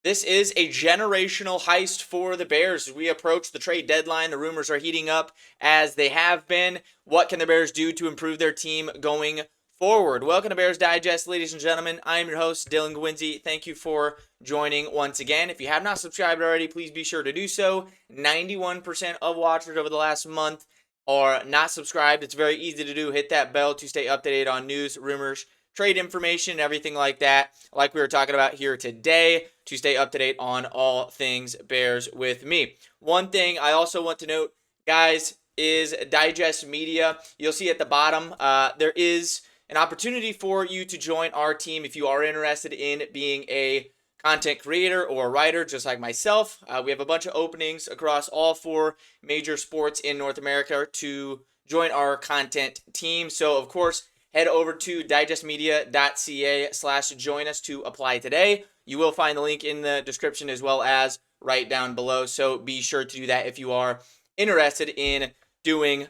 This is a generational heist for the Bears. As we approach the trade deadline, the rumors are heating up as they have been. What can the Bears do to improve their team going forward? Welcome to Bears Digest, ladies and gentlemen. I am your host, Jaylon Guinzy. Thank you for joining once again. If you have not subscribed already, please be sure to do so. 91% of watchers over the last month are not subscribed. It's very easy to do. Hit that bell to stay updated on news, rumors, trade information, everything like that, like we were talking about here today, to stay up to date on all things Bears with me. One thing I also want to note, guys, is Digest Media. You'll see at the bottom, there is an opportunity for you to join our team if you are interested in being a content creator or a writer, just like myself. We have a bunch of openings across all four major sports in North America to join our content team. So, of course, head over to digestmedia.ca/join us to apply today. You will find the link in the description as well as right down below. So be sure to do that if you are interested in doing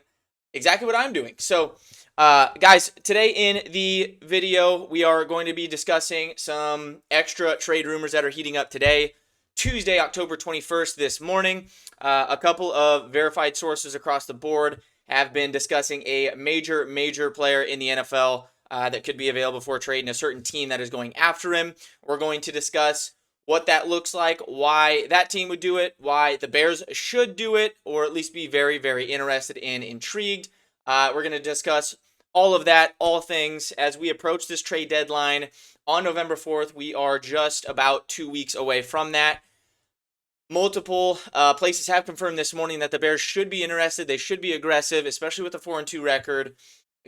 exactly what I'm doing. So, guys, today in the video, we are going to be discussing some extra trade rumors that are heating up today, Tuesday, October 21st, this morning. A couple of verified sources across the board have been discussing a major player in the NFL that could be available for trade in a certain team that is going after him. We're going to discuss what that looks like, why that team would do it, why the Bears should do it, or at least be very interested and intrigued. We're going to discuss all of that, all things, as we approach this trade deadline on November 4th. We are just about 2 weeks away from that. Multiple places have confirmed this morning that the Bears should be interested. They should be aggressive, especially with a 4-2 record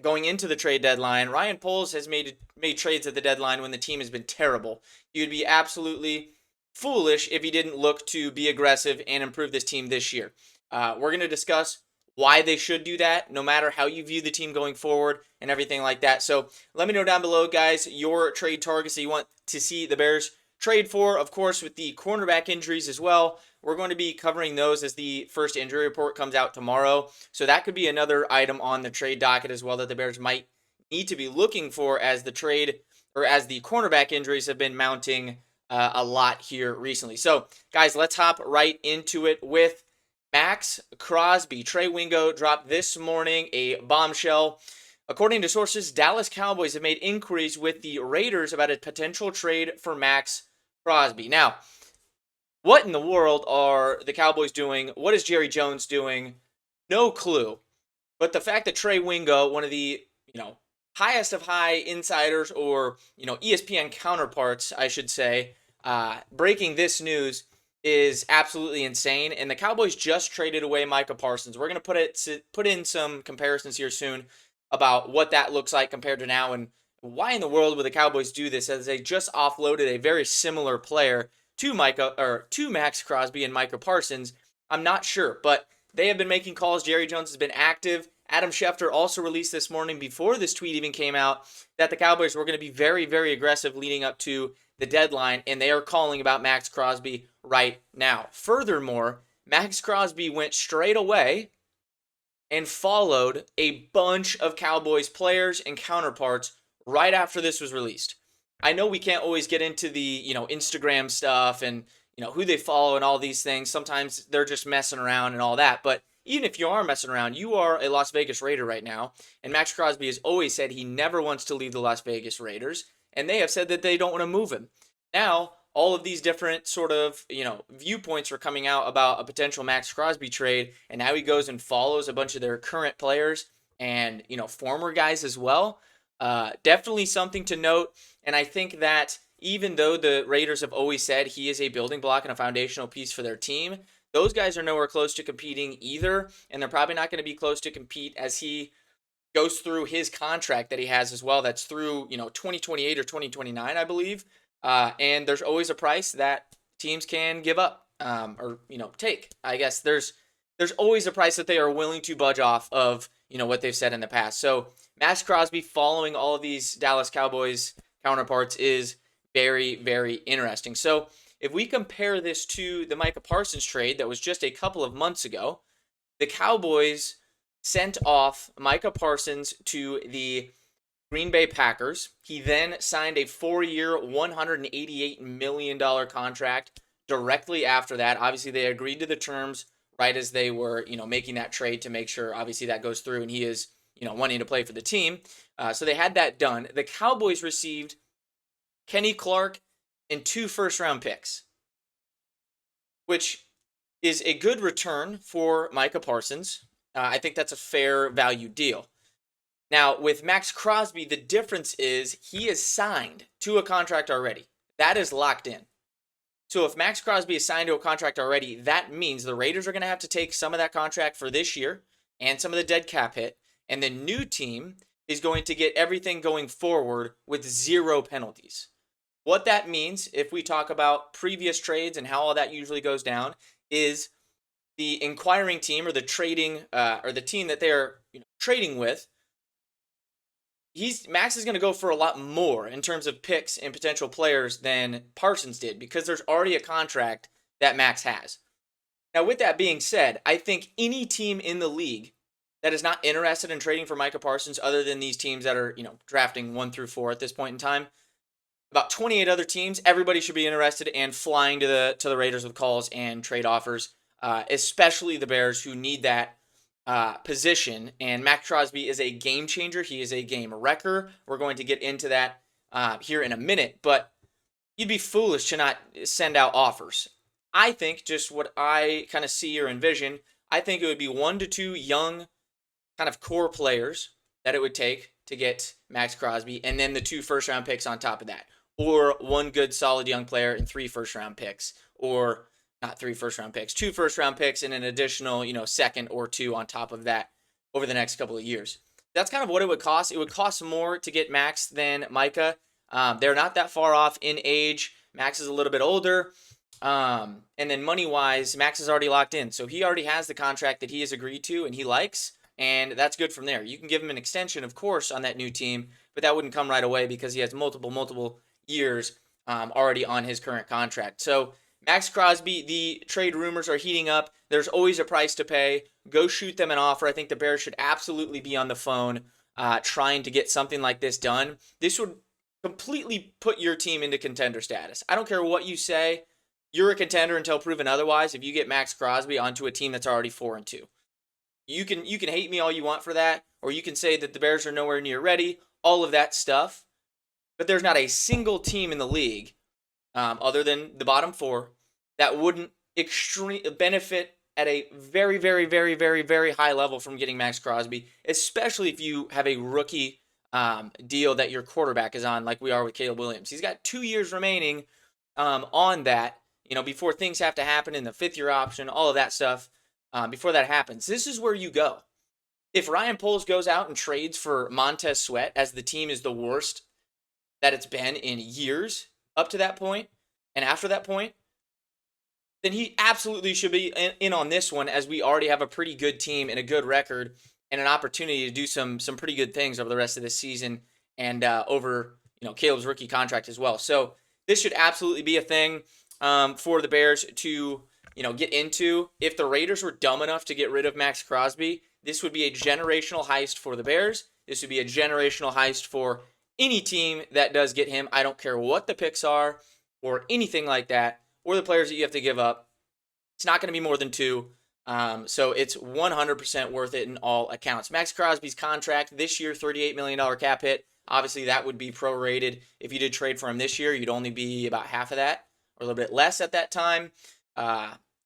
going into the trade deadline. Ryan Poles has made trades at the deadline when the team has been terrible. He would be absolutely foolish if he didn't look to be aggressive and improve this team this year. We're going to discuss why they should do that, no matter how you view the team going forward and everything like that. So let me know down below, guys, your trade targets that you want to see the Bears trade for. Of course, with the cornerback injuries as well, we're going to be covering those as the first injury report comes out tomorrow. So that could be another item on the trade docket as well that the Bears might need to be looking for as the trade or as the cornerback injuries have been mounting a lot here recently. So, guys, let's hop right into it with Maxx Crosby. Trey Wingo dropped this morning a bombshell. According to sources, Dallas Cowboys have made inquiries with the Raiders about a potential trade for Maxx Crosby. Now, what in the world are the Cowboys doing? What is Jerry Jones doing? No clue. But the fact that Trey Wingo, one of the, highest of high insiders or, ESPN counterparts, I should say, breaking this news is absolutely insane. And the Cowboys just traded away Micah Parsons. We're going to put in some comparisons here soon about what that looks like compared to now, and why in the world would the Cowboys do this, as they just offloaded a very similar player to Maxx Crosby and Micah Parsons. I'm not sure, but they have been making calls. Jerry Jones has been active. Adam Schefter also released this morning, before this tweet even came out, that the Cowboys were going to be very aggressive leading up to the deadline, and they are calling about Maxx Crosby right now. Furthermore, Maxx Crosby went straight away and followed a bunch of Cowboys players and counterparts right after this was released. I know we can't always get into the, Instagram stuff and, who they follow and all these things. Sometimes they're just messing around and all that. But even if you are messing around, you are a Las Vegas Raider right now. And Maxx Crosby has always said he never wants to leave the Las Vegas Raiders. And they have said that they don't want to move him. Now, all of these different sort of, viewpoints are coming out about a potential Maxx Crosby trade. And now he goes and follows a bunch of their current players and, former guys as well. Definitely something to note. And I think that even though the Raiders have always said he is a building block and a foundational piece for their team, those guys are nowhere close to competing either. And they're probably not going to be close to compete as he goes through his contract that he has as well. That's through, 2028 or 2029, I believe. And there's always a price that teams can give up or take. I guess there's always a price that they are willing to budge off of, what they've said in the past. So Maxx Crosby following all of these Dallas Cowboys counterparts is very interesting. So if we compare this to the Micah Parsons trade that was just a couple of months ago, the Cowboys sent off Micah Parsons to the Green Bay Packers. He then signed a 4-year, $188 million contract directly after that. Obviously, they agreed to the terms right as they were, making that trade to make sure, obviously, that goes through and he is, wanting to play for the team. So they had that done. The Cowboys received Kenny Clark and 2 first-round picks, which is a good return for Micah Parsons. I think that's a fair value deal. Now, with Maxx Crosby, the difference is he is signed to a contract already. That is locked in. So if Maxx Crosby is signed to a contract already, that means the Raiders are going to have to take some of that contract for this year and some of the dead cap hit. And the new team is going to get everything going forward with 0 penalties. What that means, if we talk about previous trades and how all that usually goes down, is the inquiring team or the trading or the team that they're trading with, Maxx is going to go for a lot more in terms of picks and potential players than Parsons did because there's already a contract that Maxx has. Now, with that being said, I think any team in the league that is not interested in trading for Micah Parsons, other than these teams that are drafting 1 through 4 at this point in time, about 28 other teams, everybody should be interested and flying to the Raiders with calls and trade offers, especially the Bears who need that position. And Maxx Crosby is a game changer. He is a game wrecker. We're going to get into that here in a minute, but you'd be foolish to not send out offers. I think just what I kind of see or envision, I think it would be 1 to 2 young kind of core players that it would take to get Maxx Crosby, and then the 2 first-round picks on top of that. Or 1 good solid young player and 3 first-round picks. Or not 3 first-round picks, 2 first-round picks and an additional, second or 2 on top of that over the next couple of years. That's kind of what it would cost. It would cost more to get Maxx than Micah. They're not that far off in age. Maxx is a little bit older. And then money-wise, Maxx is already locked in. So he already has the contract that he has agreed to and he likes. And that's good from there. You can give him an extension, of course, on that new team, but that wouldn't come right away because he has multiple years already on his current contract. So Maxx Crosby, the trade rumors are heating up. There's always a price to pay. Go shoot them an offer. I think the Bears should absolutely be on the phone trying to get something like this done. This would completely put your team into contender status. I don't care what you say. You're a contender until proven otherwise if you get Maxx Crosby onto a team that's already 4-2. You can hate me all you want for that, or you can say that the Bears are nowhere near ready, all of that stuff. But there's not a single team in the league, other than the bottom 4, that wouldn't benefit at a very, very, very, very, very high level from getting Maxx Crosby, especially if you have a rookie deal that your quarterback is on, like we are with Caleb Williams. He's got 2 years remaining on that, before things have to happen in the 5th-year option, all of that stuff. Before that happens, this is where you go. If Ryan Poles goes out and trades for Montez Sweat, as the team is the worst that it's been in years up to that point and after that point, then he absolutely should be in on this one, as we already have a pretty good team and a good record and an opportunity to do some pretty good things over the rest of this season and over Caleb's rookie contract as well. So this should absolutely be a thing for the Bears to get into. If the Raiders were dumb enough to get rid of Maxx Crosby, this would be a generational heist for the Bears. This would be a generational heist for any team that does get him. I don't care what the picks are or anything like that, or the players that you have to give up. It's not going to be more than 2. So it's 100% worth it in all accounts. Maxx Crosby's contract this year, $38 million cap hit. Obviously, that would be prorated. If you did trade for him this year, you'd only be about half of that, or a little bit less at that time.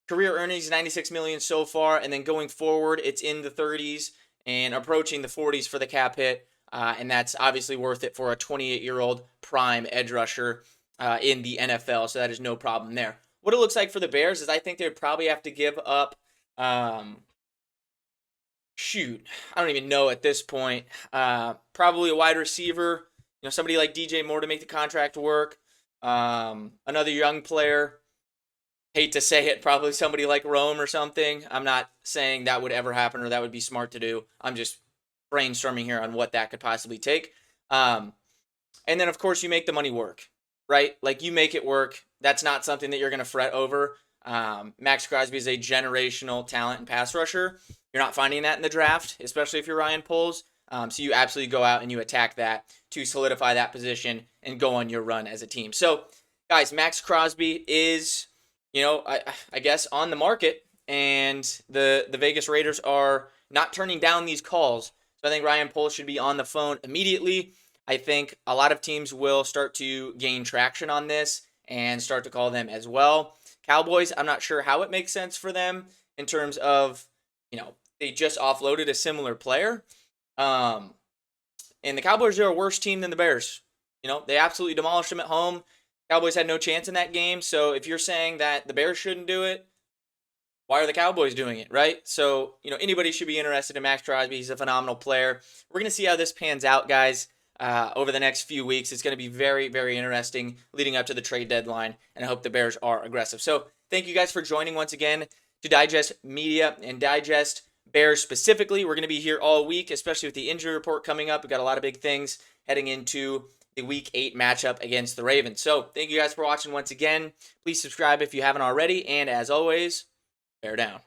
Career earnings, $96 million so far, and then going forward, it's in the 30s and approaching the 40s for the cap hit, and that's obviously worth it for a 28-year-old prime edge rusher in the NFL, so that is no problem there. What it looks like for the Bears is I think they would probably have to give up, I don't even know at this point, probably a wide receiver, somebody like DJ Moore to make the contract work, another young player. Hate to say it, probably somebody like Rome or something. I'm not saying that would ever happen or that would be smart to do. I'm just brainstorming here on what that could possibly take. And then, of course, you make the money work, right? Like, you make it work. That's not something that you're going to fret over. Maxx Crosby is a generational talent and pass rusher. You're not finding that in the draft, especially if you're Ryan Poles. So you absolutely go out and you attack that to solidify that position and go on your run as a team. So, guys, Maxx Crosby is, I guess on the market, and the Vegas Raiders are not turning down these calls. So I think Ryan Poles should be on the phone immediately. I think a lot of teams will start to gain traction on this and start to call them as well. Cowboys, I'm not sure how it makes sense for them in terms of, they just offloaded a similar player. And the Cowboys are a worse team than the Bears. They absolutely demolished them at home. Cowboys had no chance in that game. So if you're saying that the Bears shouldn't do it, why are the Cowboys doing it, right? So, anybody should be interested in Maxx Crosby. He's a phenomenal player. We're going to see how this pans out, guys, over the next few weeks. It's going to be very, very interesting leading up to the trade deadline, and I hope the Bears are aggressive. So thank you guys for joining once again to digest media and digest Bears specifically. We're going to be here all week, especially with the injury report coming up. We've got a lot of big things heading into the Week 8 matchup against the Ravens. So thank you guys for watching once again. Please subscribe if you haven't already, and as always, bear down.